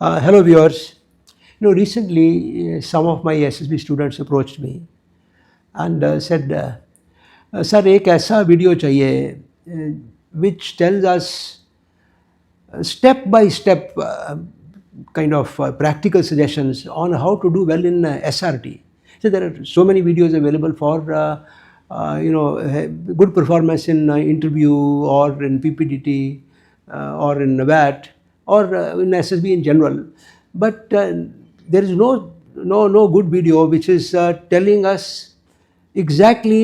Hello viewers. Recently some of my SSB students approached me and said, "Sir, एक ऐसा video चाहिए which tells us step by step kind of practical suggestions on how to do well in SRT." So there are so many videos available for good performance in interview or in PPDT or in VAT or in SSB in general. But there is no good video which is telling us exactly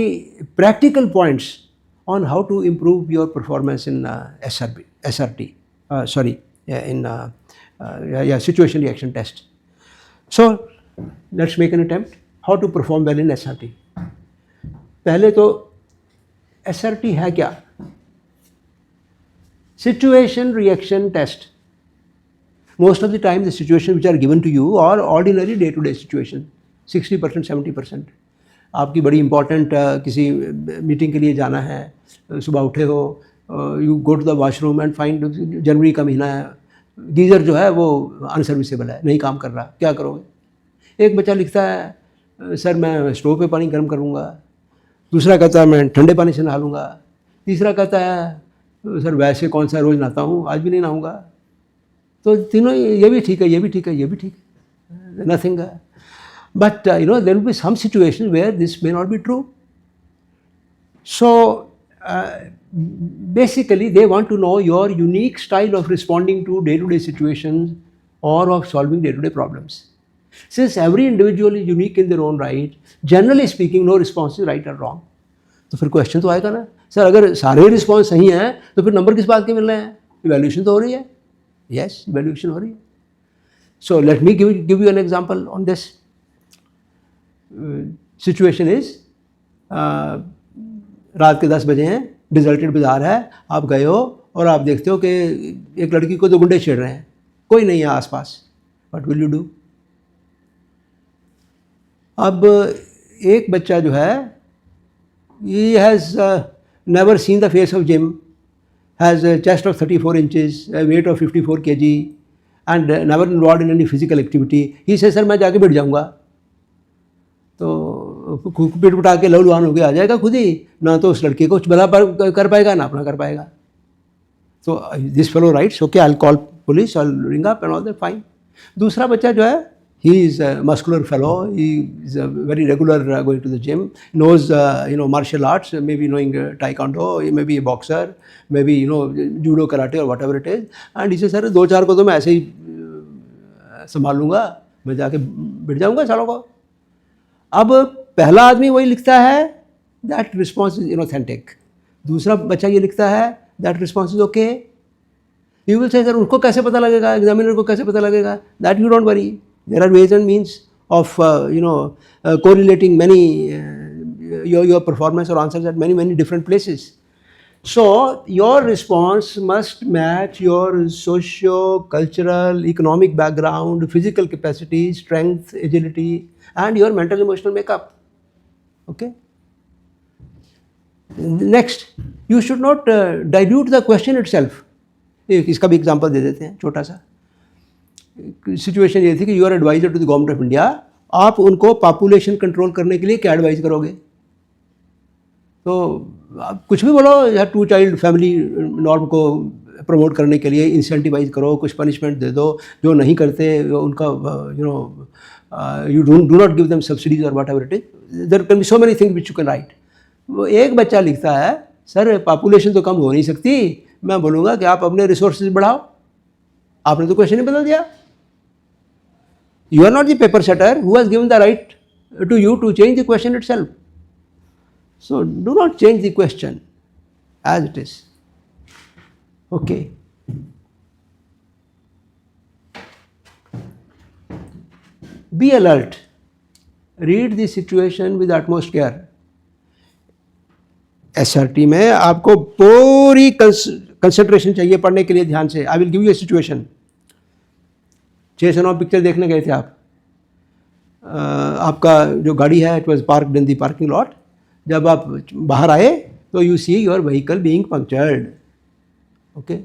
practical points on how to improve your performance in SRT. Situation reaction test. So let's make an attempt how to perform well in SRT. पहले तो SRT है क्या? Situation reaction test. Most of the time the situations which are given to you are ordinary day-to-day situation, 60%, 70%. आपकी बड़ी important किसी meeting के लिए जाना है, सुबह उठे हो, you go to the washroom and find जनवरी का महीना है, गीज़र जो है वो अनसर्विसेबल है, नहीं काम कर रहा, क्या करोगे? एक बच्चा लिखता है सर मैं स्टोव पे पानी गर्म करूँगा, दूसरा कहता है मैं ठंडे पानी से नहा लूँगा, तीसरा कहता है सर वैसे कौन सा रोज़ नहाता हूँ, आज भी नहीं नहाऊँगा। तो तीनों ये भी ठीक है, ये भी ठीक है, ये भी ठीक है, nothing. But there will be some situations where this may not be true. So basically they want to know your unique style of responding to day-to-day situations or of solving day-to-day problems. Since every individual is unique in their own right, generally speaking no response is right or wrong. तो फिर question तो आएगा ना, sir अगर सारे response सही हैं तो फिर नंबर किस बात के मिल रहे हैं? इवैल्यूएशन तो हो रही है। यस, इवैल्यूएशन हो रही है। So let me give you an example on this. Situation is रात के 10 बजे हैं, डिजर्टेड बाजार है, आप गए हो और आप देखते हो कि एक लड़की को 2 गुंडे छेड़ रहे हैं, कोई नहीं है आसपास. What will you do? अब एक बच्चा जो है, he has never seen the face of Jim, has a chest of 34 inches, a weight of 54 kg and never involved in any physical activity. He says sir मैं जाके बैठ जाऊँगा. तो पिट पिटा के लहूलुहान होकर आ जाएगा खुद ही, ना तो उस लड़के को कुछ भला कर पाएगा ना अपना कर पाएगा. तो this fellow rights okay, I will call police, I will ring up and all that, fine. दूसरा बच्चा जो है, he is a muscular fellow, he is a very regular going to the gym, knows martial arts, maybe knowing taekwondo, he may be a boxer, maybe judo, karate or whatever it is, and he says sir 2-4 को तो मैं ऐसे ही संभाल लूँगा, मैं जाके बैठ जाऊँगा सालों को. अब पहला आदमी वही लिखता है that response is inauthentic, दूसरा बच्चा ये लिखता है that response is okay. You will say sir उसको कैसे पता लगेगा, एग्जामिनर को कैसे पता लगेगा? That you don't worry. There are ways and means of correlating many your performance or answers at many different places. So your response must match your socio-cultural, economic background, physical capacity, strength, agility, and your mental emotional makeup. Okay. Next, you should not dilute the question itself. इसका भी example दे देते हैं छोटा सा. Situation ये थी कि you are adviser to the government of India, आप उनको पॉपुलेशन कंट्रोल करने के लिए क्या एडवाइस करोगे? तो आप कुछ भी बोलो, या 2 चाइल्ड फैमिली नॉर्म को प्रमोट करने के लिए इंसेंटिवाइज करो, कुछ पनिशमेंट दे दो, जो नहीं करते उनका you do not give them subsidies और whatever it is, there can be so many things which you can write. वो एक बच्चा लिखता है सर पॉपुलेशन तो कम हो नहीं सकती, मैं बोलूँगा कि आप अपने रिसोर्सेज बढ़ाओ. आपने तो क्वेश्चन ही बदल दिया. You are not the paper setter who has given the right to you to change the question itself. So do not change the question as it is. Okay. Be alert. Read the situation with utmost care. SRT में आपको पूरी concentration चाहिए पढ़ने के लिए, ध्यान से. I will give you a situation. 6 से 9 पिक्चर देखने गए थे आप, आपका जो गाड़ी है it was parked in the parking lot. जब आप बाहर आए तो you see your vehicle being punctured. Okay.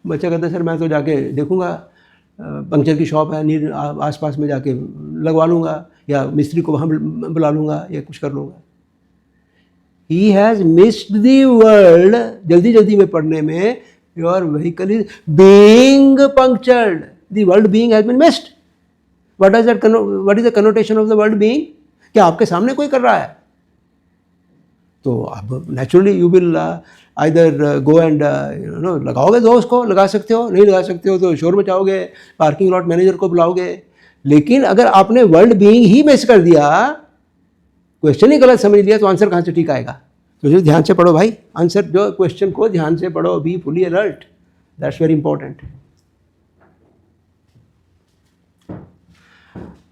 बच्चा कहता है सर मैं तो जाके देखूंगा. पंक्चर की शॉप है, नीर आस पास में जाके लगवा लूँगा, या मिस्त्री को वहाँ बुला लूँगा, या कुछ कर लूँगा। He has missed the world, जल्दी जल्दी में पढ़ने में, your vehicle is being punctured, the world being has been missed. What is the connotation of the world being? क्या आपके सामने कोई कर रहा है? तो अब naturally you will either go and लगाओगे दोस्त को, लगा सकते हो, नहीं लगा सकते हो तो शोर मचाओगे, पार्किंग लॉट मैनेजर को बुलाओगे। लेकिन अगर आपने वर्ल्ड बीइंग ही मिस कर दिया, क्वेश्चन ही गलत समझ लिया, तो आंसर कहाँ से ठीक आएगा? तो जो ध्यान से पढ़ो भाई, आंसर जो क्वेश्चन को ध्यान से पढ़ो, be fully alert, that's very important.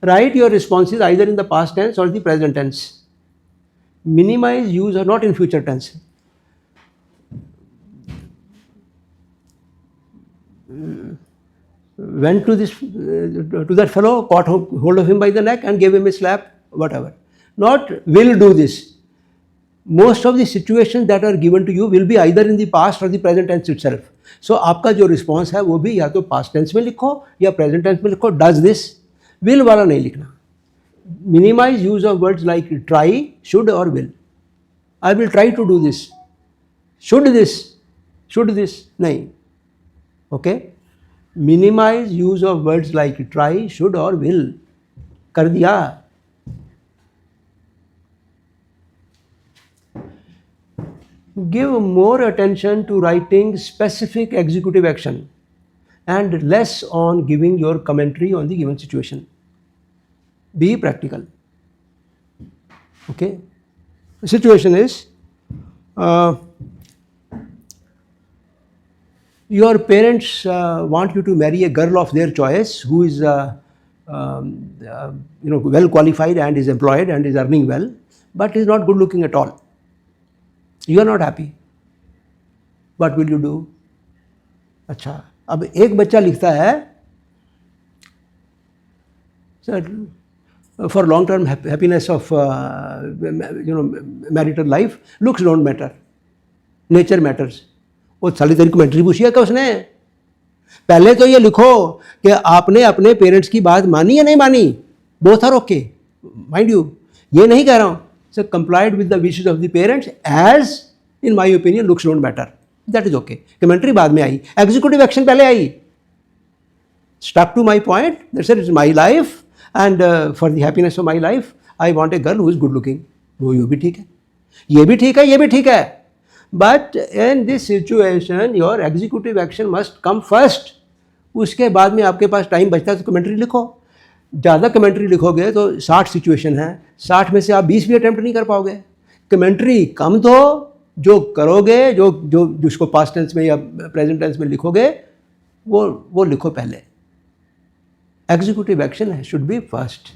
Write your responses either in the past tense और the present tense. Minimize use or not in future tense. Went to that fellow, caught hold of him by the neck and gave him a slap, whatever. Not will do this. Most of the situations that are given to you will be either in the past or the present tense itself. So आपका जो response है वो भी या तो past tense में लिखो या present tense में लिखो, does this, will वाला नहीं लिखना। Minimize use of words like try, should or will. I will try to do this. Should this, nahi. Okay? Minimize use of words like try, should or will. कर दिया। Give more attention to writing specific executive action and less on giving your commentary on the given situation. Be practical. Okay? The situation is your parents want you to marry a girl of their choice who is well qualified and is employed and is earning well, but is not good looking at all. You are not happy. What will you do? अच्छा, अब एक बच्चा लिखता है, sir, for long-term happiness of marital life, looks don't matter, nature matters. वो सारी तेरी commentary पूछी है क्या उसने? पहले तो ये लिखो कि आपने अपने पेरेंट्स की बात मानी या नहीं मानी, both are okay, mind you. ये नहीं कह रहा हूँ, so complied with the wishes of the parents as in my opinion looks don't matter, that is okay. Commentary बाद में आई, executive action पहले आई. Stuck to my point, that's it, it's my life. And for the happiness of my life, I want a girl who is good looking. वो ये भी ठीक है, ये भी ठीक है, ये भी ठीक है. But in this situation, your executive action must come first. उसके बाद में आपके पास टाइम बचता है तो कमेंट्री लिखो. ज़्यादा कमेंट्री लिखोगे तो 60 सिचुएशन है, 60 में से आप 20 भी अटैम्प्ट नहीं कर पाओगे. कमेंट्री कम दो, जो करोगे, जो जिसको पास्ट टेंस में या प्रेजेंट टेंस में लिखोगे वो लिखो पहले. Executive action should be first.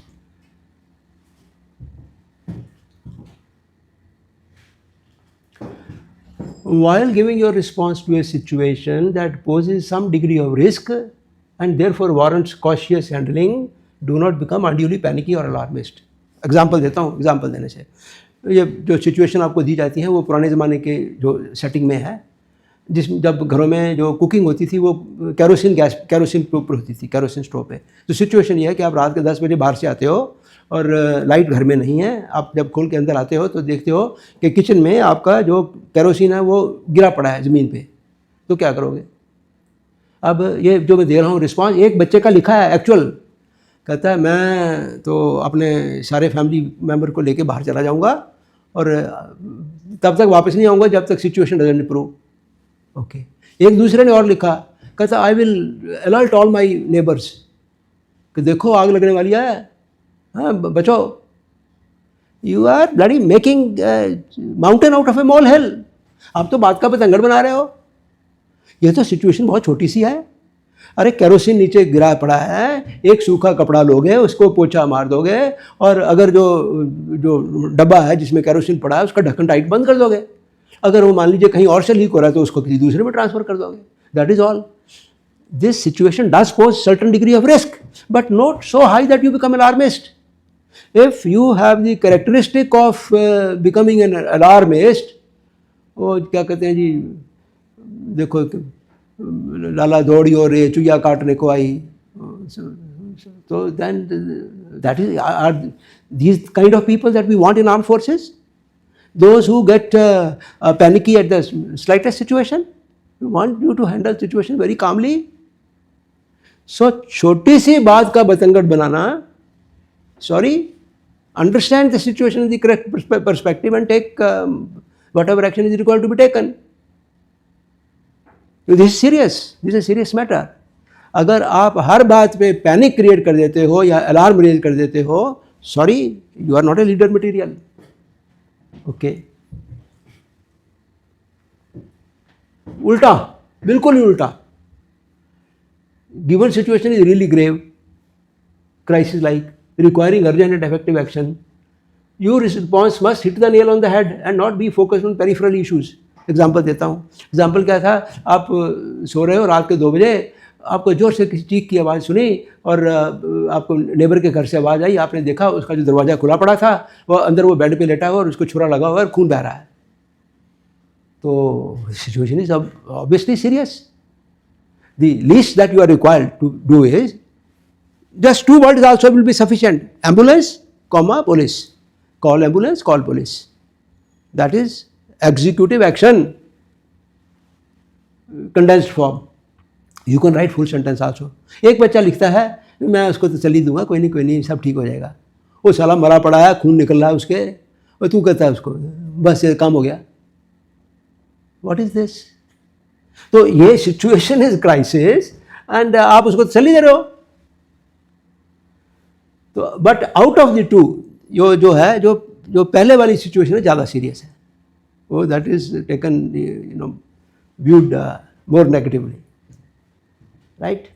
While giving your response to a situation that poses some degree of risk and therefore warrants cautious handling, do not become unduly panicky or alarmist. Example देता हूँ, example देने से ये जो situation आपको दी जाती है वो पुराने ज़माने के जो सेटिंग में है, जब घरों में जो कुकिंग होती थी वो कैरोसिन पर होती थी, कैरोसिन स्टोव पे. तो सिचुएशन ये है कि आप रात के 10 बजे बाहर से आते हो और लाइट घर में नहीं है. आप जब खोल के अंदर आते हो तो देखते हो कि किचन में आपका जो कैरोसिन है वो गिरा पड़ा है ज़मीन पे. तो क्या करोगे? अब ये जो मैं दे रहा हूँ रिस्पॉन्स, एक बच्चे का लिखा है एक्चुअल. कहता है मैं तो अपने सारे फैमिली मेम्बर को लेके बाहर चला जाऊँगा और तब तक वापस नहीं आऊँगा जब तक सिचुएशन डजंट इम्प्रूव. ओके. एक दूसरे ने और लिखा, कहता I will alert all my neighbours, कि देखो आग लगने वाली है, हाँ बचो. You are bloody making mountain out of a molehill. आप तो बात का पतंगड़ बना रहे हो. ये तो सिचुएशन बहुत छोटी सी है. अरे कैरोसिन नीचे गिरा पड़ा है, एक सूखा कपड़ा लोगे, उसको पोछा मार दोगे और अगर जो डब्बा है जिसमें कैरोसिन पड़ा है उसका ढक्कन टाइट बंद कर दोगे. अगर वो मान लीजिए कहीं और से लीक हो रहा है तो उसको किसी दूसरे में ट्रांसफ़र कर दोगे. That is all. This situation does pose certain degree of risk but not so high that you become alarmist. If you have the characteristic of becoming an alarmist, वो क्या कहते हैं जी, देखो लाला दौड़ी और ये चुया काटने को आई, So then that is, are these kind of people that we want in armed forces? Those who get panicky at the slightest situation? We want you to handle situation very calmly. So छोटी सी बात का बतंगड़ बनाना, sorry, understand the situation in the correct perspective and take whatever action is required to be taken. This is serious. This is a serious matter. अगर आप हर बात पे panic create कर देते हो या अलार्म रेज कर देते हो, sorry, you are not a leader material. Okay, उल्टा, बिल्कुल ही उल्टा. Given situation is really grave, crisis like, requiring urgent and effective action. Your response must hit the nail on the head and not be focused on peripheral issues. Example देता हूँ. Example क्या था, आप सो रहे हो रात के 2 बजे, आपको जोर से किसी चीख की आवाज़ सुनी और आपको नेबर के घर से आवाज़ आई. आपने देखा उसका जो दरवाज़ा खुला पड़ा था, वह अंदर वो बेड पे लेटा हुआ और उसको छुरा लगा हुआ और खून बह रहा है. तो situation is obviously serious. The least that you are required to do is just 2 words also will be sufficient. Ambulance, police. Call ambulance, call police. That is executive action, condensed form. You can write full sentence also. एक बच्चा लिखता है, मैं उसको तो चली दूंगा, कोई नहीं, सब ठीक हो जाएगा. वो साला मरा पड़ा है, खून निकल रहा है उसके, और तू कहता है उसको बस ये काम हो गया. What is this? तो ये सिचुएशन इज क्राइसिस एंड आप उसको चली दे रहे हो. तो but out of the two जो है, जो पहले वाली सिचुएशन है ज़्यादा सीरियस है. वो that is taken viewed more negatively, right.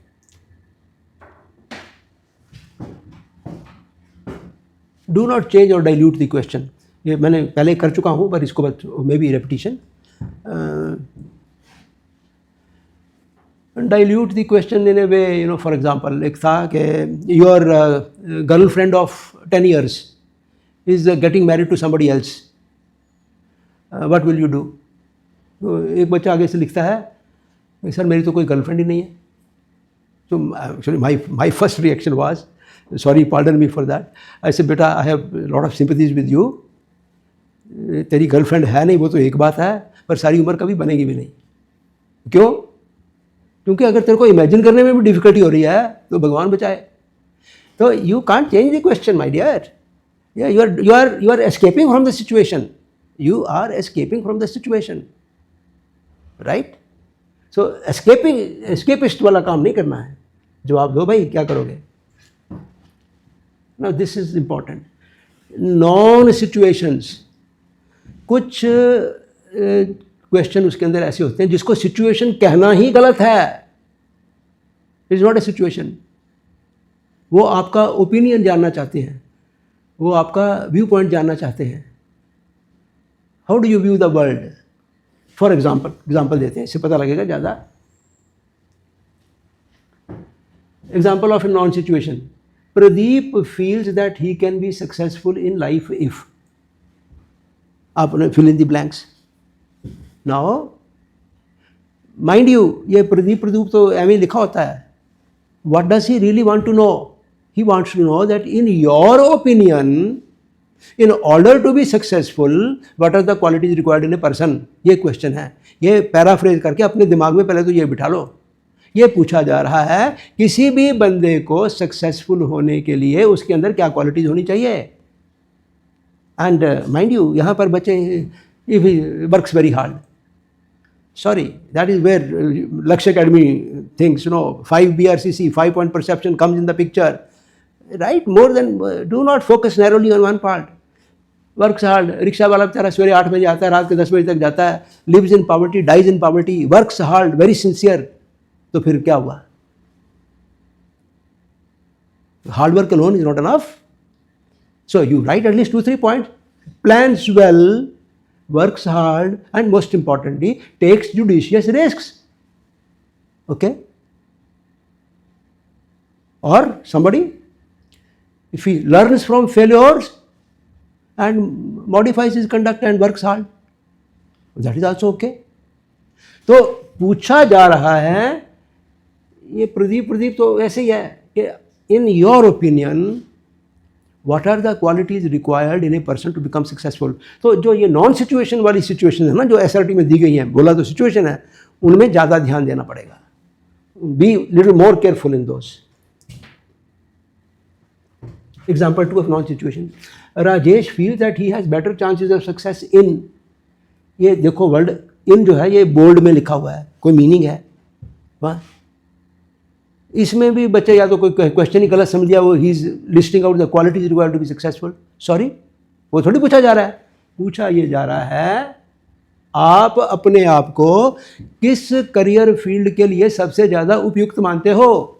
Do not change और डाइल्यूट द क्वेश्चन. ये मैंने पहले कर चुका हूँ, पर इसको may be repetition. Dilute the question in a way, for example, एक था कि your girlfriend of 10 years is getting married to somebody else. What will you do? तो एक बच्चा आगे से लिखता है, सर मेरी तो कोई गर्लफ्रेंड ही नहीं है. So actually my first reaction was, sorry, pardon me for that. I said, बेटा, I have a lot of sympathies with you. तेरी गर्लफ्रेंड है नहीं वो तो एक बात है, पर सारी उम्र कभी बनेगी भी नहीं. क्यों? क्योंकि अगर तेरे को इमेजिन करने में भी डिफिकल्टी हो रही है तो भगवान बचाए. तो you can't change the question my dear. You are escaping from the situation. You are escaping from the situation, right. So escapist वाला काम नहीं करना है. जवाब दो भाई, क्या करोगे. Now this is important. Non situations, कुछ क्वेश्चन उसके अंदर ऐसे होते हैं जिसको सिचुएशन कहना ही गलत है. It is not a situation. वो आपका ओपिनियन जानना चाहते हैं, वो आपका व्यू पॉइंट जानना चाहते हैं. How do you view the world. For example देते हैं, इससे पता लगेगा ज़्यादा. Example of a non situation. Pradeep feels that he can be successful in life if. आपने fill in the blanks. Now mind you, ये प्रदीप तो एवं लिखा होता है. What does he really want to know. He wants to know that in your opinion, in order to be successful, what are the qualities required in a person. ये question है. ये paraphrase करके अपने दिमाग में पहले तो ये बिठा लो. ये पूछा जा रहा है किसी भी बंदे को सक्सेसफुल होने के लिए उसके अंदर क्या क्वालिटीज होनी चाहिए. एंड माइंड यू, यहाँ पर बच्चे works very hard. Sorry, that is where Lakshya Academy thinks, 5 BRCC, 5-point perception comes in the picture, right? More than, do not focus narrowly on one part. Works hard. Rickshaw वाला बेचारा सवेरे 8 बजे आता है, रात के 10 बजे तक जाता है. Lives in poverty, dies in poverty. Works hard, very sincere. तो फिर क्या हुआ? Hard work alone is not enough. So you write at least 2-3 points. Plans well, works hard, and most importantly takes judicious risks. Okay. Or somebody, if he learns from failures and modifies his conduct and works hard, that is also okay. तो पूछा जा रहा है, ये प्रदीप तो ऐसे ही है कि in your opinion what are the qualities required in a person to become successful. तो जो ये नॉन सिचुएशन वाली सिचुएशन है ना, जो SRT में दी गई हैं, बोला तो सिचुएशन है, उनमें ज़्यादा ध्यान देना पड़ेगा। Be little more careful in those. Example 2 of non situation, Rajesh feel that he has better chances of success in, ये देखो वर्ड इन जो है ये बोल्ड में लिखा हुआ है, कोई मीनिंग है वाह। इसमें भी बच्चे या तो कोई क्वेश्चन ही गलत समझ लिया, वो he is listing out the qualities required to be successful. Sorry, वो थोड़ी पूछा जा रहा है, पूछा ये जा रहा है आप अपने आप को किस करियर फील्ड के लिए सबसे ज़्यादा उपयुक्त मानते हो,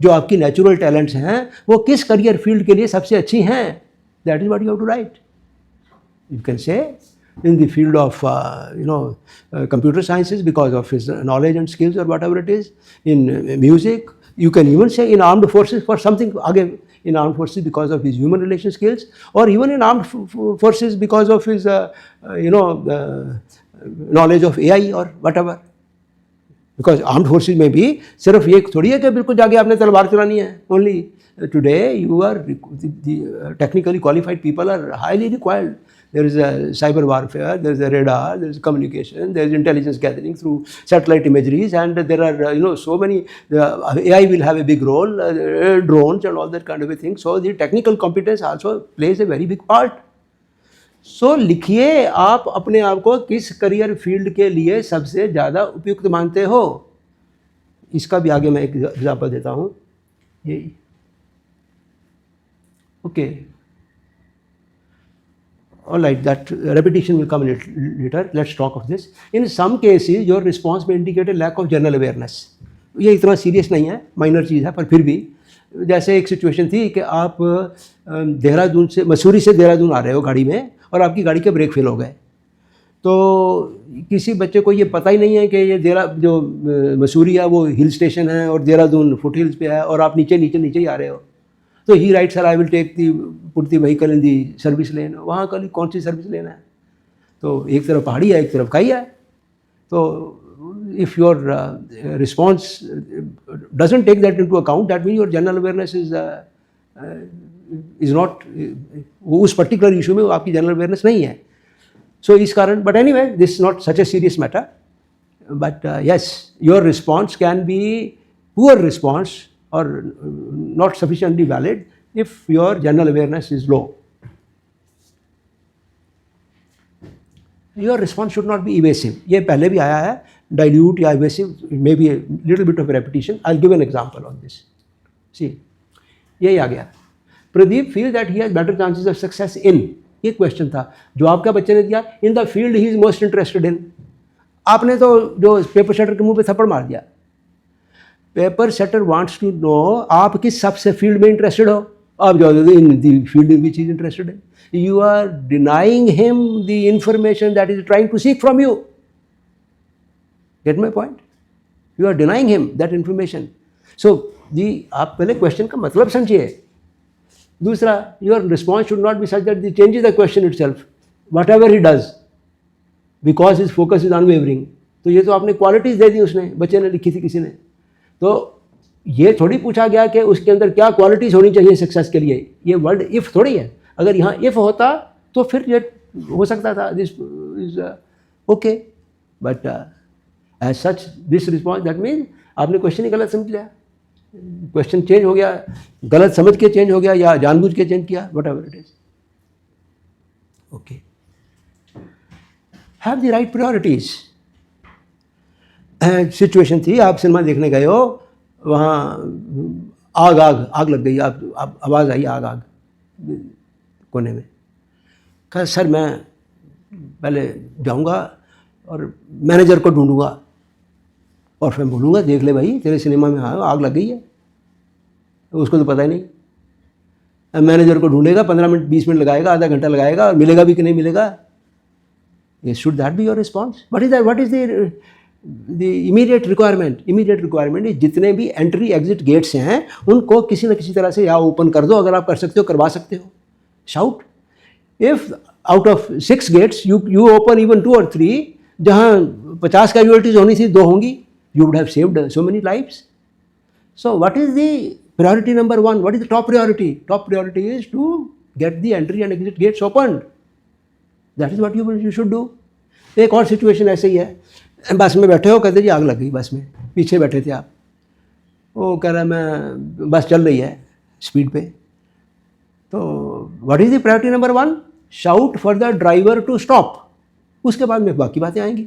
जो आपकी नेचुरल टैलेंट्स हैं वो किस करियर फील्ड के लिए सबसे अच्छी हैं। That is what you have to write. You can say in the field of computer sciences because of his knowledge and skills or whatever it is, in music you can even say in armed forces for something again, in armed forces because of his human relation skills, or even in armed forces because of his knowledge of AI or whatever, because armed forces में भी सिर्फ ये थोड़ी है कि बिल्कुल जाके आपने तलवार चलानी है। only today you are the technically qualified people are highly required. There is a cyber warfare, there is a radar, there is communication, there is intelligence gathering through satellite imageries, and there are so many, AI will have a big role, drones and all that kind of a thing. So the technical competence also plays a very big part. So लिखिए आप अपने आप को किस career field के लिए सबसे ज़्यादा उपयुक्त मानते हो। इसका भी आगे मैं एक एग्जाम्पल देता हूँ। ये okay, all right, that repetition will come later. Let's talk of this. In some cases your response may indicate a lack of general awareness. ये इतना सीरियस नहीं है, माइनर चीज़ है, पर फिर भी जैसे एक सिचुएशन थी कि आप देहरादून से, मसूरी से देहरादून आ रहे हो गाड़ी में और आपकी गाड़ी के ब्रेक फेल हो गए। तो किसी बच्चे को ये पता ही नहीं है कि ये जो मसूरी है वो हिल स्टेशन है और देहरादून फुट हिल्स पे है और आप नीचे ही आ रहे हो। तो he right sir I will put the vehicle in the service lane. वहाँ कल कौन सी सर्विस लेन है? तो एक तरफ पहाड़ी है, एक तरफ खाई है। तो if your response doesn't take that into account, that mean your general awareness is not, उस पर्टिकुलर इशू में आपकी जनरल अवेयरनेस नहीं है। सो इस कारण, but anyway this not such a serious matter, but yes your response can be poor response or not sufficiently valid if your general awareness is low. Your response should not be evasive. ये पहले भी आया है, dilute या evasive, maybe a little bit of repetition. I'll give an example on this. See, यही आ गया। Pradeep feel that he has better chances of success in, ये question था जो आपका बच्चे ने दिया, in the field he is most interested in। आपने तो जो पेपर शटर के मुंह पे थप्पड़ मार दिया। Paper setter wants to know आप किस सबसे फील्ड में इंटरेस्टेड हो। आप जो in the field in which is interested है, you are denying him the information that is trying to seek from you. Get my point? You are denying him that information. So the आप पहले question का मतलब समझिए। दूसरा, your response should not be such that the changes the question itself what ever he does because his focus is unwavering. तो ये तो आपने क्वालिटीज दे दी, उसने बच्चे ने लिखी थी किसी ने। तो ये थोड़ी पूछा गया कि उसके अंदर क्या क्वालिटीज़ होनी चाहिए सक्सेस के लिए। ये वर्ड इफ़ थोड़ी है। अगर यहाँ इफ़ होता तो फिर ये हो सकता था, this is okay, but as such this response, that mean आपने क्वेश्चन ही गलत समझ लिया, क्वेश्चन चेंज हो गया, गलत समझ के चेंज हो गया या जानबूझ के चेंज किया, what ever it is. Okay, have the right priorities. Situation थी, आप सिनेमा देखने गए हो, वहाँ आग लग गई, आप आवाज़ आई आग कोने में। कहा सर मैं पहले जाऊँगा और मैनेजर को ढूंढूंगा और फिर बोलूँगा देख ले भाई तेरे सिनेमा में आग लग गई है। उसको तो पता ही नहीं। मैनेजर को ढूंढेगा, 15 मिनट 20 मिनट लगाएगा, आधा घंटा लगाएगा, और मिलेगा भी कि नहीं मिलेगा। ये should that be your response? What is the immediate requirement? Immediate requirement is जितने भी एंट्री एग्जिट गेट्स हैं उनको किसी न किसी तरह से या ओपन कर दो, अगर आप कर सकते हो करवा सकते हो। Shout, if out of 6 gets you open even 2 or 3, जहाँ 50 कैजुअलिटीज होनी थी 2 होंगी, you would have saved so many lives. So what is the Priority number one, what is the top priority? Top priority is to get the entry and exit gates opened. That is what you should do. एक और situation ऐसे ही है, बस में बैठे हो, कहते जी आग लग गई बस में, पीछे बैठे थे आप, वो कह रहा है मैं बस चल रही है स्पीड पे, तो what is the priority number one? Shout for the driver to stop. उसके बाद में बाकी बातें आएंगी.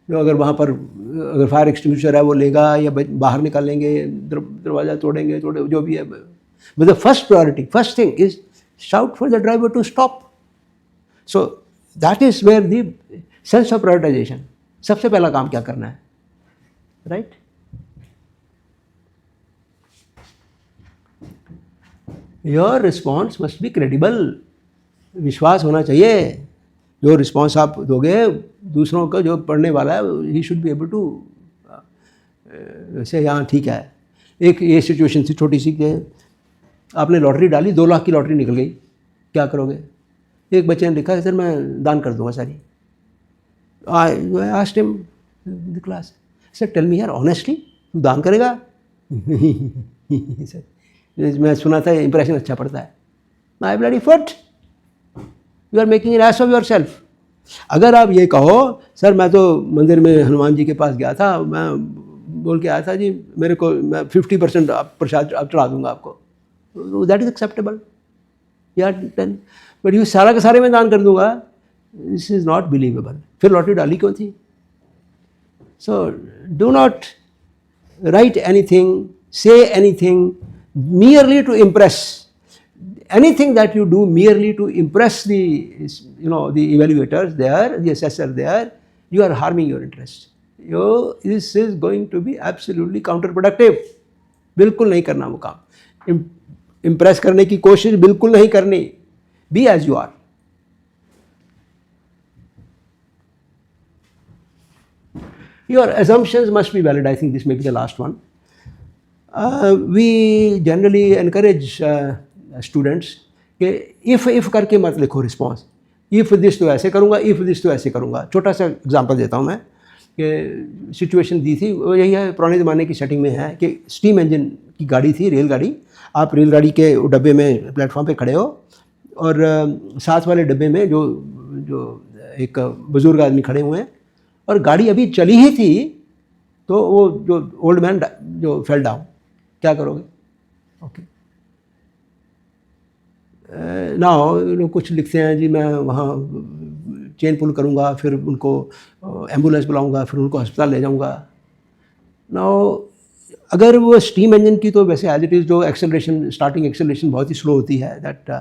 जो अगर वहाँ पर अगर फायर एक्सटिंग्विशर है वो लेगा, या बाहर निकालेंगे, दरवाज़ा तोड़ेंगे, जो भी है. But the first priority, first thing is shout for the driver to stop. So that is where the sense of prioritization. सबसे पहला काम क्या करना है, right? Your response must be credible. विश्वास होना चाहिए. जो रिस्पॉन्स आप दोगे दूसरों का, जो पढ़ने वाला है, he should be able to say हाँ ठीक है. एक ये सिचुएशन थी छोटी सी कि आपने लॉटरी डाली, 2 लाख की लॉटरी निकल गई, क्या करोगे? एक बच्चे ने लिखा, सर मैं दान कर दूंगा सारी. I asked him in the class, sir tell me यार ऑनेस्टली, तू दान करेगा? मैं सुना था इंप्रेशन अच्छा पड़ता है. My bloody foot, you are making an ass of yourself. अगर आप ये कहो, सर मैं तो मंदिर में हनुमान जी के पास गया था, मैं बोल के आया था जी मेरे को, मैं 50% प्रसाद आप चढ़ा दूंगा आपको, दैट इज एक्सेप्टेबल. यार 10, बट यू सारा का सारे में दान कर दूंगा, दिस इज नॉट बिलीवेबल. फिर लॉटरी डाली क्यों थी? So do not right anything, say anything merely to impress. Anything that you do merely to impress the evaluators there, the assessor there, you are harming your interest. This is going to be absolutely counterproductive. बिल्कुल नहीं करना वो काम. Impress करने की कोशिश बिल्कुल नहीं करनी. Be as you are. Your assumptions must be valid. I think this may be the last one. We generally encourage students कि if करके मत लिखो रिस्पॉन्स. इफ़ दिस तो ऐसे करूँगा, इफ़ दिस तो ऐसे करूँगा. छोटा सा एग्जांपल देता हूँ मैं कि सिचुएशन दी थी, वो यही है, पुराने ज़माने की सेटिंग में है कि स्टीम इंजन की गाड़ी थी, रेलगाड़ी. आप रेलगाड़ी के डब्बे में प्लेटफॉर्म पे खड़े हो, और साथ वाले डब्बे में जो एक बुज़ुर्ग आदमी खड़े हुए हैं, और गाड़ी अभी चली ही थी तो वो जो ओल्ड मैन जो फेल डाउन. क्या करोगे? ओके. ना कुछ लिखते हैं जी मैं वहाँ चेन पुल करूँगा, फिर उनको एम्बुलेंस बुलाऊँगा, फिर उनको अस्पताल ले जाऊँगा. ना अगर वो स्टीम इंजन की तो वैसे एज इट इज़ जो एक्सेलरेशन, स्टार्टिंग एक्सेलरेशन बहुत ही स्लो होती है, that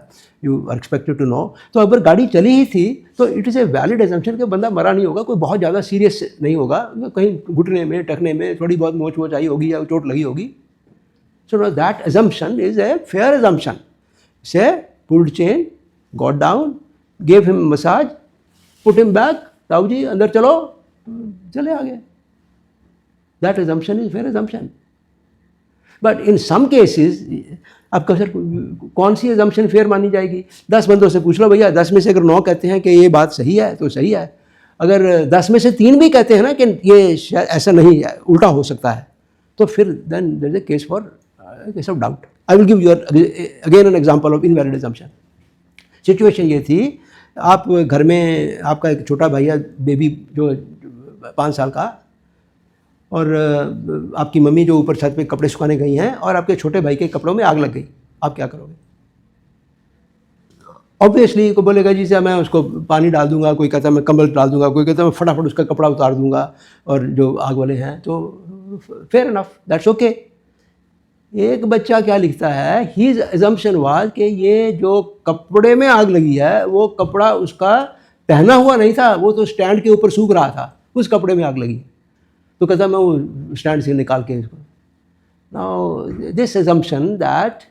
you are expected to know. तो अगर गाड़ी चली ही थी तो it is a valid assumption कि बंदा मरा नहीं होगा, कोई बहुत ज़्यादा सीरियस नहीं होगा, कहीं घुटने में टकने में थोड़ी बहुत मोच आई होगी या चोट लगी होगी. So now that assumption is a fair assumption. Say, pulled chain, got down, gave him massage, put him back, ताऊ जी अंदर चलो, चले आगे. That assumption is fair assumption. But in some cases, आपका सर कौन सी assumption fair मानी जाएगी? 10 बंदों से पूछ लो भैया, 10 में से अगर 9 कहते हैं कि ये बात सही है तो सही है. अगर 10 में से 3 भी कहते हैं ना कि ये ऐसा नहीं है, उल्टा हो सकता है, तो फिर then there is a case for case of doubt. I will give you again an example of invalid assumption. Situation ये थी, आप घर में, आपका एक छोटा भाई है, बेबी जो 5 साल का, और आपकी मम्मी जो ऊपर छत पे कपड़े सुखाने गई हैं, और आपके छोटे भाई के कपड़ों में आग लग गई. आप क्या करोगे? ऑब्वियसली को बोलेगा जी से मैं उसको पानी डाल दूंगा, कोई कहता है मैं कंबल डाल दूंगा, कोई कहता है मैं फटाफट उसका कपड़ा उतार दूंगा, और जो आग वाले हैं तो फेयर इनफ, दैट्स ओके. एक बच्चा क्या लिखता है, हीज अजम्पशन वाज कि ये जो कपड़े में आग लगी है वो कपड़ा उसका पहना हुआ नहीं था, वो तो स्टैंड के ऊपर सूख रहा था, उस कपड़े में आग लगी. तो कहता मैं वो स्टैंड से निकाल के इसको. नाउ दिस अजम्पशन दैट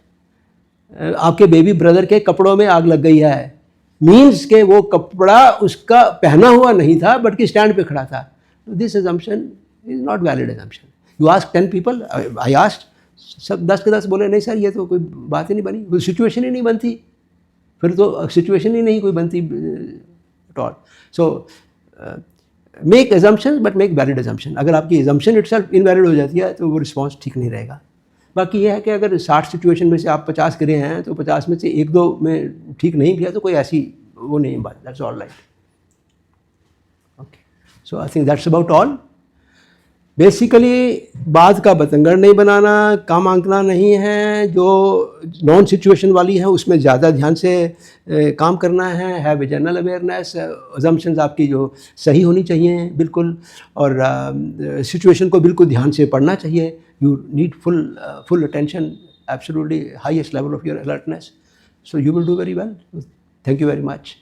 आपके बेबी ब्रदर के कपड़ों में आग लग गई है मीन्स के वो कपड़ा उसका पहना हुआ नहीं था बल्कि स्टैंड पे खड़ा था. This assumption is not valid assumption. You ask 10 people, I asked, सब 10 के 10 बोले नहीं सर ये तो कोई बात ही नहीं बनी, कोई सिचुएशन ही नहीं बनती, फिर तो सिचुएशन ही नहीं कोई बनती at all. So make assumption but make valid assumption. अगर आपकी एजम्पशन इटसेल्फ इनवैलिड हो जाती है तो वो रिस्पॉन्स ठीक नहीं रहेगा. बाकी ये है कि अगर 60 सिचुएशन में से आप 50 करे हैं तो 50 में से 1-2 में ठीक नहीं किया तो कोई ऐसी वो नहीं है बात, that's all right. Okay, so I think that's about all. Basically बात का बतंगड़ नहीं बनाना, कम आंकना नहीं है, जो नॉन सिचुएशन वाली है उसमें ज़्यादा ध्यान से काम करना है, have a general awareness, assumptions आपकी जो सही होनी चाहिए बिल्कुल, और सिचुएशन को बिल्कुल ध्यान से पढ़ना चाहिए। You need full attention, absolutely highest level of your alertness, so you will do very well. Thank you very much.